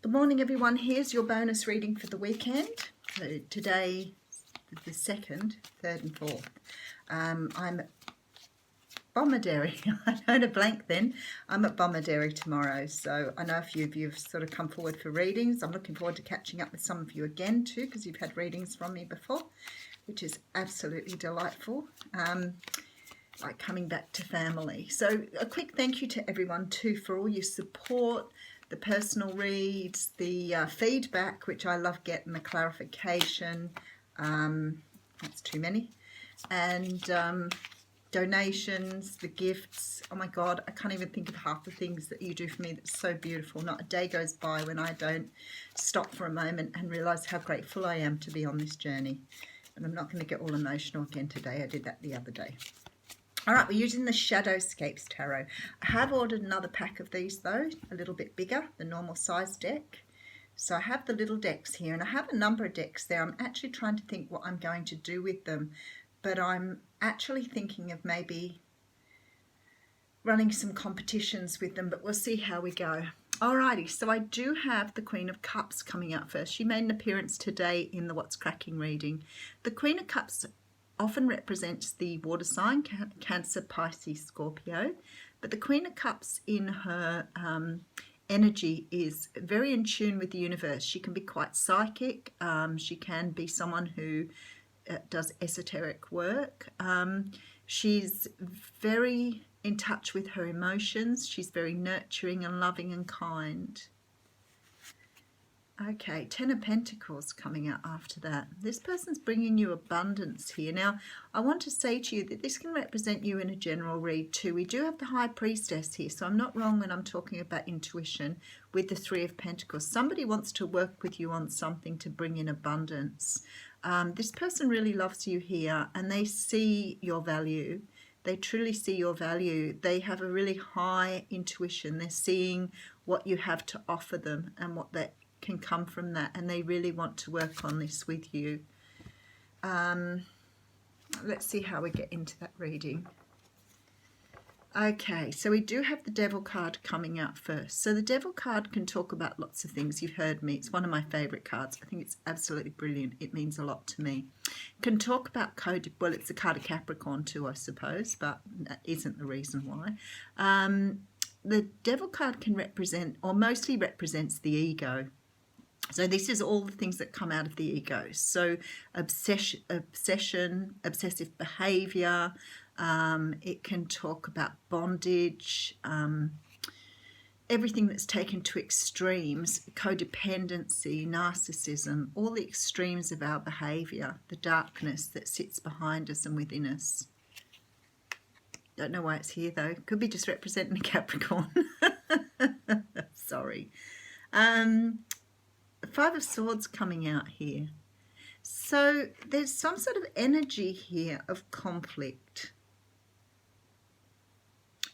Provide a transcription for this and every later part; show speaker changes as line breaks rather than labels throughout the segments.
Good morning, everyone. Here's your bonus reading for the weekend. So today, the 2nd, 3rd and 4th. I'm at Bomaderry. I had a blank then. I'm at Bomaderry tomorrow. So I know a few of you have sort of come forward for readings. I'm looking forward to catching up with some of you again too, because you've had readings from me before, which is absolutely delightful. Like coming back to family. So a quick thank you to everyone too for all your support, the personal reads, the feedback, which I love getting, the clarification, that's too many, and donations, the gifts. Oh my God, I can't even think of half the things that you do for me. That's so beautiful. Not a day goes by when I don't stop for a moment and realize how grateful I am to be on this journey. And I'm not going to get all emotional again today. I did that the other day. All right, we're using the Shadowscapes Tarot. I have ordered another pack of these though, a little bit bigger, the normal size deck. So I have the little decks here, and I have a number of decks there. I'm actually trying to think what I'm going to do with them, but I'm actually thinking of maybe running some competitions with them, but we'll see how we go. Alrighty, so I do have the Queen of Cups coming up first. She made an appearance today in the What's Cracking reading. The Queen of Cups often represents the water sign, Cancer, Pisces, Scorpio, but the Queen of Cups in her energy is very in tune with the universe. She can be quite psychic. She can be someone who does esoteric work. She's very in touch with her emotions. She's very nurturing and loving and kind. Okay, 10 of Pentacles coming out after that. This person's bringing you abundance here. Now, I want to say to you that this can represent you in a general read too. We do have the High Priestess here, so I'm not wrong when I'm talking about intuition with the 3 of Pentacles. Somebody wants to work with you on something to bring in abundance. This person really loves you here, and they see your value. They truly see your value. They have a really high intuition. They're seeing what you have to offer them and what that can come from that, and they really want to work on this with you. Let's see how we get into that reading. Okay, so we do have the Devil card coming out first. So the Devil card can talk about lots of things. You've heard me. It's one of my favorite cards. I think it's absolutely brilliant. It means a lot to me. It can talk about well, it's a card of Capricorn too, I suppose, but that isn't the reason why. The Devil card can represent, or mostly represents, the ego. So this is all the things that come out of the ego. So obsession, obsessive behavior. It can talk about bondage, everything that's taken to extremes, codependency, narcissism, all the extremes of our behavior, the darkness that sits behind us and within us. Don't know why it's here though. Could be just representing a Capricorn. Sorry. 5 of Swords coming out here. So there's some sort of energy here of conflict.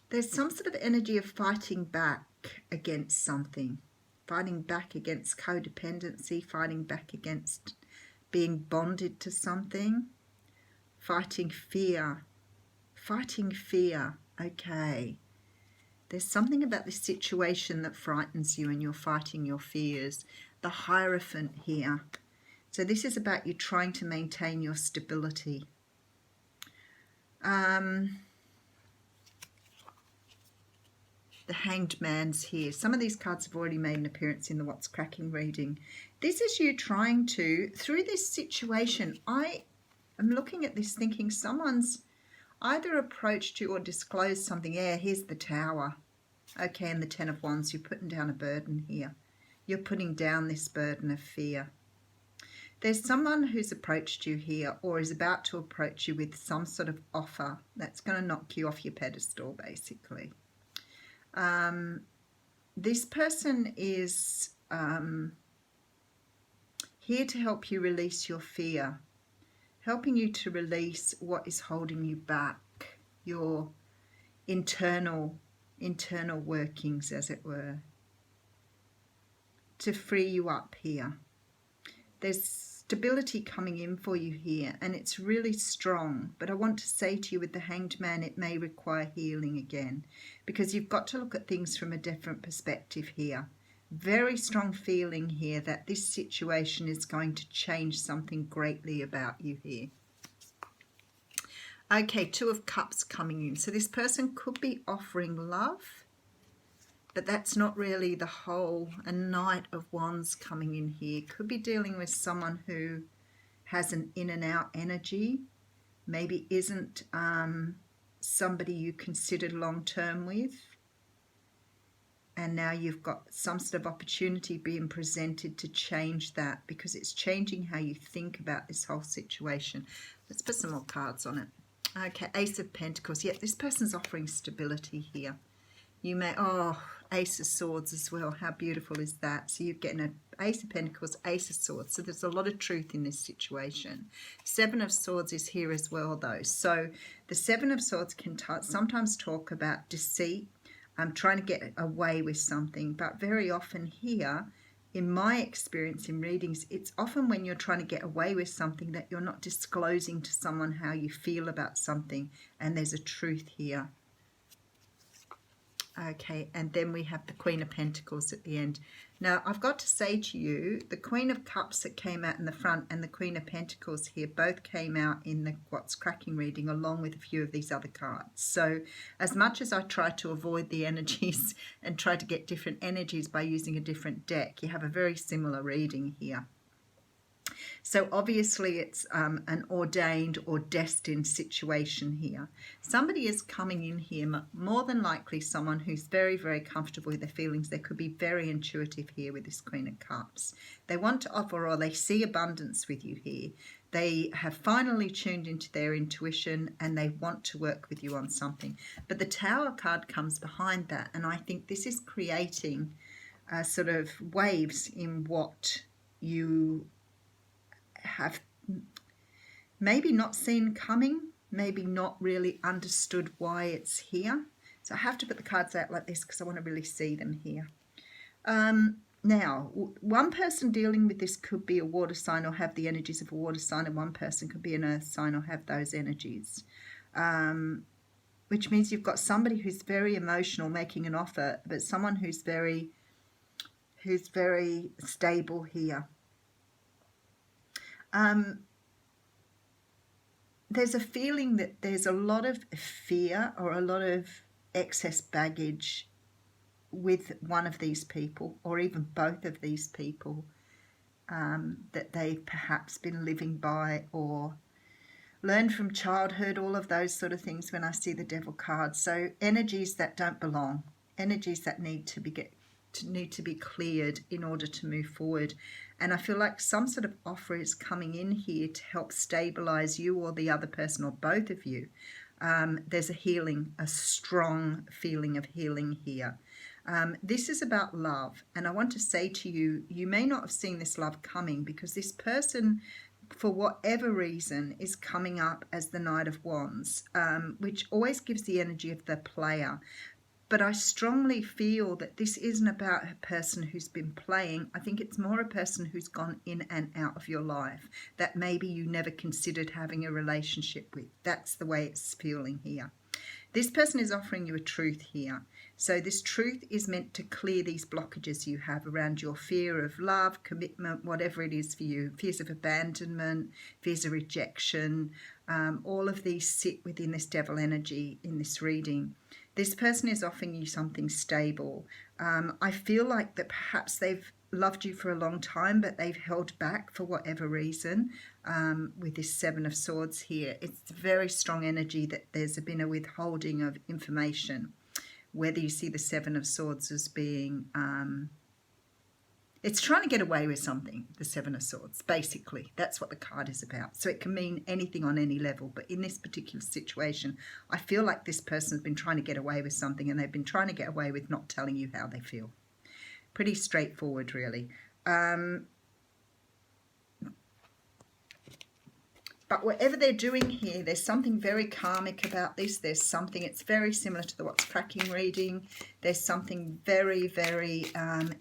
There's some sort of energy of fighting back against something. Fighting back against codependency, fighting back against being bonded to something. Fighting fear. Fighting fear. Okay. There's something about this situation that frightens you and you're fighting your fears. The Hierophant here. So this is about you trying to maintain your stability. The Hanged Man's here. Some of these cards have already made an appearance in the What's Cracking reading. This is you trying to, through this situation, I am looking at this thinking someone's either approached you or disclosed something. Yeah, here's the Tower. Okay, and the 10 of Wands, you're putting down a burden here. You're putting down this burden of fear. There's someone who's approached you here or is about to approach you with some sort of offer that's going to knock you off your pedestal, basically. This person is here to help you release your fear, helping you to release what is holding you back, your internal workings, as it were, to free you up here. There's stability coming in for you here, and it's really strong. But I want to say to you with the Hanged Man, it may require healing again, because you've got to look at things from a different perspective here. Very strong feeling here that this situation is going to change something greatly about you here. Okay, Two of Cups coming in. So this person could be offering love, but that's not really the whole. A Knight of Wands coming in here. Could be dealing with someone who has an in and out energy. Maybe isn't somebody you considered long term with. And now you've got some sort of opportunity being presented to change that, because it's changing how you think about this whole situation. Let's put some more cards on it. Okay, Ace of Pentacles. Yeah, this person's offering stability here. You may, oh, Ace of Swords as well. How beautiful is that? So you're getting an Ace of Pentacles, Ace of Swords. So there's a lot of truth in this situation. Seven of Swords is here as well, though. So the Seven of Swords can sometimes talk about deceit. I'm trying to get away with something, but very often here, in my experience in readings, it's often when you're trying to get away with something that you're not disclosing to someone how you feel about something, and there's a truth here. Okay, and then we have the Queen of Pentacles at the end. Now, I've got to say to you, the Queen of Cups that came out in the front and the Queen of Pentacles here both came out in the What's Cracking reading, along with a few of these other cards. So as much as I try to avoid the energies and try to get different energies by using a different deck, you have a very similar reading here. So obviously it's an ordained or destined situation here. Somebody is coming in here, more than likely someone who's very, very comfortable with their feelings. They could be very intuitive here with this Queen of Cups. They want to offer, or they see abundance with you here. They have finally tuned into their intuition and they want to work with you on something. But the Tower card comes behind that, and I think this is creating sort of waves in what you have maybe not seen coming, maybe not really understood why it's here. So I have to put the cards out like this because I want to really see them here. Now, one person dealing with this could be a water sign or have the energies of a water sign, and one person could be an earth sign or have those energies. Which means you've got somebody who's very emotional making an offer, but someone who's very stable here. There's a feeling that there's a lot of fear or a lot of excess baggage with one of these people, or even both of these people, that they've perhaps been living by or learned from childhood, all of those sort of things when I see the Devil card. So energies that don't belong, energies that need to be cleared in order to move forward. And I feel like some sort of offer is coming in here to help stabilize you or the other person or both of you. There's a healing, a strong feeling of healing here. This is about love. And I want to say to you, you may not have seen this love coming, because this person, for whatever reason, is coming up as the Knight of Wands, which always gives the energy of the player. But I strongly feel that this isn't about a person who's been playing. I think it's more a person who's gone in and out of your life that maybe you never considered having a relationship with. That's the way it's feeling here. This person is offering you a truth here. So this truth is meant to clear these blockages you have around your fear of love, commitment, whatever it is for you. Fears of abandonment, fears of rejection. All of these sit within this Devil energy in this reading. This person is offering you something stable. I feel like that perhaps they've loved you for a long time, but they've held back for whatever reason. With this Seven of Swords here, it's very strong energy that there's been a withholding of information. Whether you see the Seven of Swords as being, it's trying to get away with something, the Seven of Swords, basically. That's what the card is about. So it can mean anything on any level. But in this particular situation, I feel like this person's been trying to get away with something, and they've been trying to get away with not telling you how they feel. Pretty straightforward, really. But whatever they're doing here, there's something very karmic about this. There's something, it's very similar to the What's Cracking reading. There's something very, very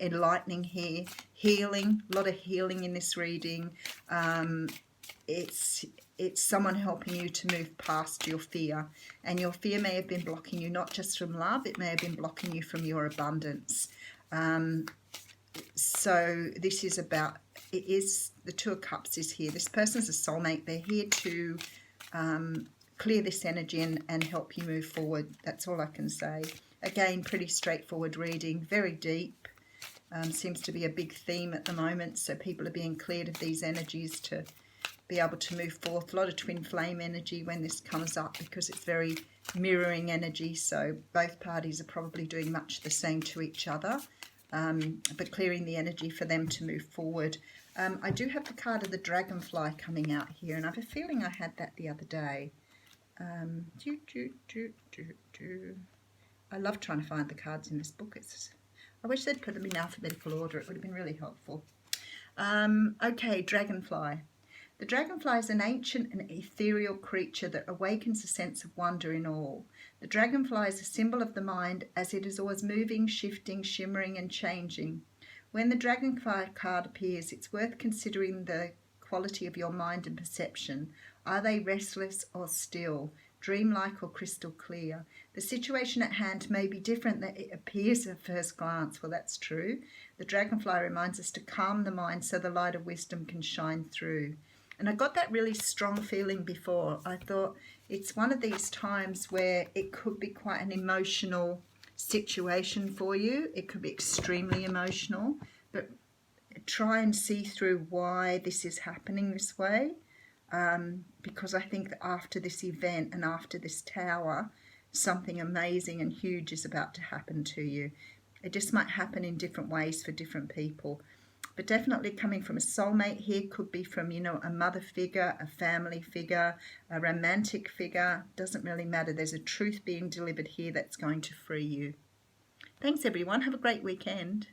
enlightening here. Healing, a lot of healing in this reading. It's someone helping you to move past your fear. And your fear may have been blocking you not just from love, it may have been blocking you from your abundance. So this is about, it is, the Two of Cups is here. This person's a soulmate. They're here to clear this energy and help you move forward. That's all I can say. Again, pretty straightforward reading, very deep. Seems to be a big theme at the moment. So people are being cleared of these energies to be able to move forth. A lot of twin flame energy when this comes up, because it's very mirroring energy. So both parties are probably doing much the same to each other. But clearing the energy for them to move forward. I do have the card of the Dragonfly coming out here, and I have a feeling I had that the other day. I love trying to find the cards in this book. I wish they'd put them in alphabetical order. It would have been really helpful. Okay, Dragonfly. The dragonfly is an ancient and ethereal creature that awakens a sense of wonder in all. The dragonfly is a symbol of the mind, as it is always moving, shifting, shimmering and changing. When the dragonfly card appears, it's worth considering the quality of your mind and perception. Are they restless or still, dreamlike or crystal clear? The situation at hand may be different than it appears at first glance. Well, that's true. The dragonfly reminds us to calm the mind so the light of wisdom can shine through. And I got that really strong feeling before. I thought it's one of these times where it could be quite an emotional situation for you. It could be extremely emotional, but try and see through why this is happening this way. Because I think that after this event and after this tower, something amazing and huge is about to happen to you. It just might happen in different ways for different people. But definitely coming from a soulmate here, could be from, you know, a mother figure, a family figure, a romantic figure. Doesn't really matter. There's a truth being delivered here that's going to free you. Thanks, everyone. Have a great weekend.